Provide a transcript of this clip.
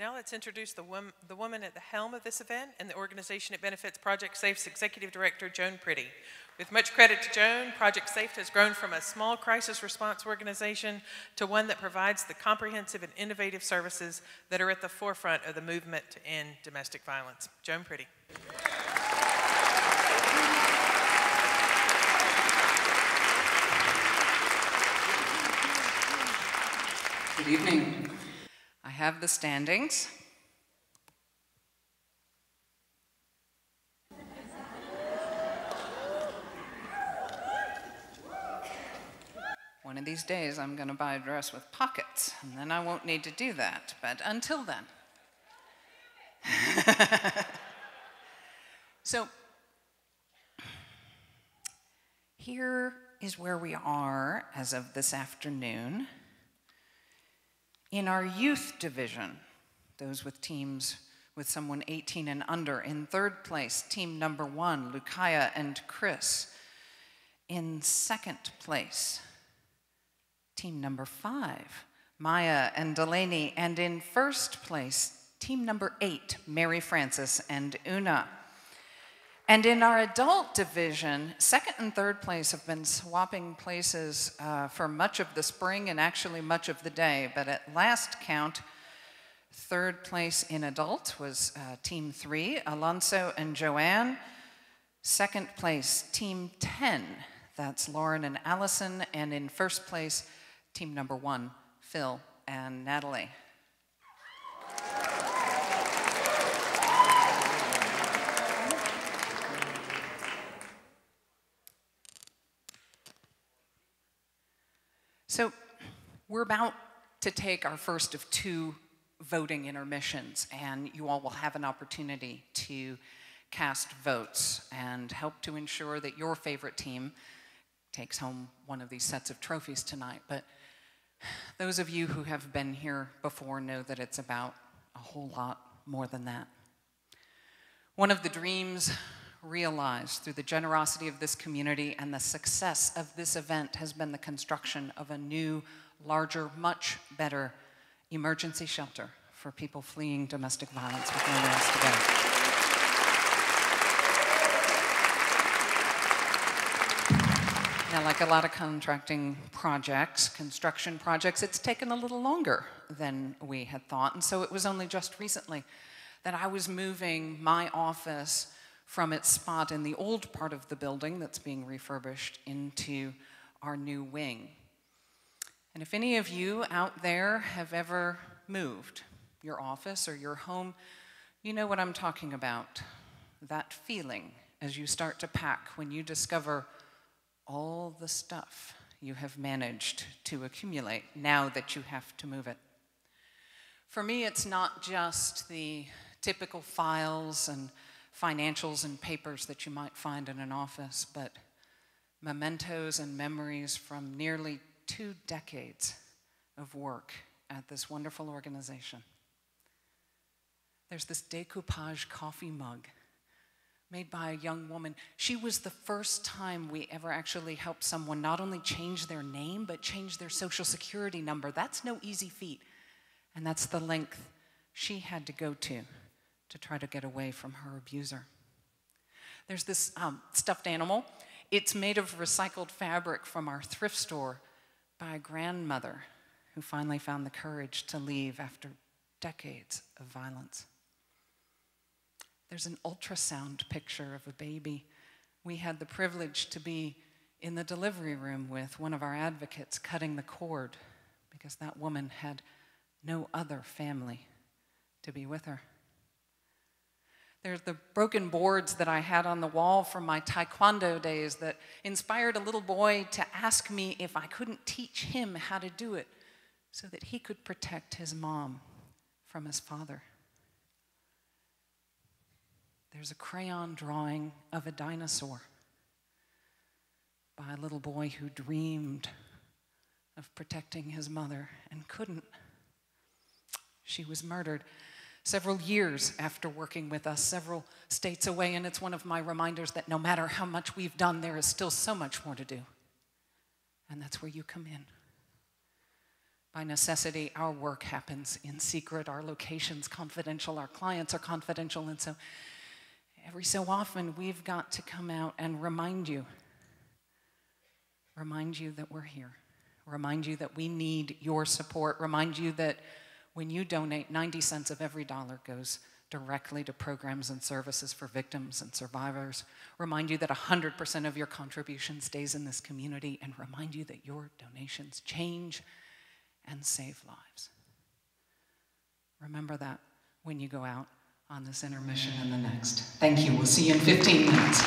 Now let's introduce the woman at the helm of this event and the organization it benefits, Project SAFE's Executive Director, Joan Pretty. With much credit to Joan, Project SAFE has grown from a small crisis response organization to one that provides the comprehensive and innovative services that are at the forefront of the movement to end domestic violence. Joan Pretty. Good evening. I have the standings. One of these days, I'm going to buy a dress with pockets, and then I won't need to do that. But until then. So, here is where we are as of this afternoon. In our youth division, those with teams with someone 18 and under, in third place, team number 1, Lukaya and Chris. In second place, team number 5, Maya and Delaney. And in first place, team number 8, Mary Frances and Una. And in our adult division, second and third place have been swapping places for much of the spring and actually much of the day. But at last count, third place in adult was team 3, Alonso and Joanne. Second place, team 10, that's Lauren and Allison. And in first place, team number 1, Phil and Natalie. So we're about to take our first of 2 voting intermissions, and you all will have an opportunity to cast votes and help to ensure that your favorite team takes home one of these sets of trophies tonight. But those of you who have been here before know that it's about a whole lot more than that. One of the dreams realized through the generosity of this community and the success of this event has been the construction of a new, larger, much better emergency shelter for people fleeing domestic violence with nowhere else to go. Now, like a lot of contracting projects, construction projects, it's taken a little longer than we had thought. And so it was only just recently that I was moving my office from its spot in the old part of the building that's being refurbished into our new wing. And if any of you out there have ever moved your office or your home, you know what I'm talking about. That feeling as you start to pack when you discover all the stuff you have managed to accumulate now that you have to move it. For me, it's not just the typical files and financials and papers that you might find in an office, but mementos and memories from nearly 2 decades of work at this wonderful organization. There's this decoupage coffee mug made by a young woman. She was the first time we ever actually helped someone not only change their name, but change their social security number. That's no easy feat. And that's the length she had to go to try to get away from her abuser. There's this stuffed animal. It's made of recycled fabric from our thrift store by a grandmother who finally found the courage to leave after decades of violence. There's an ultrasound picture of a baby. We had the privilege to be in the delivery room with one of our advocates cutting the cord because that woman had no other family to be with her. There's the broken boards that I had on the wall from my taekwondo days that inspired a little boy to ask me if I couldn't teach him how to do it so that he could protect his mom from his father. There's a crayon drawing of a dinosaur by a little boy who dreamed of protecting his mother and couldn't. She was murdered several years after working with us, several states away, and it's one of my reminders that no matter how much we've done, there is still so much more to do. And that's where you come in. By necessity, our work happens in secret, our location's confidential, our clients are confidential, and so every so often we've got to come out and remind you that we're here, remind you that we need your support, remind you that when you donate, 90 cents of every dollar goes directly to programs and services for victims and survivors, remind you that 100% of your contribution stays in this community, and remind you that your donations change and save lives. Remember that when you go out on this intermission and the next. Thank you. We'll see you in 15 minutes.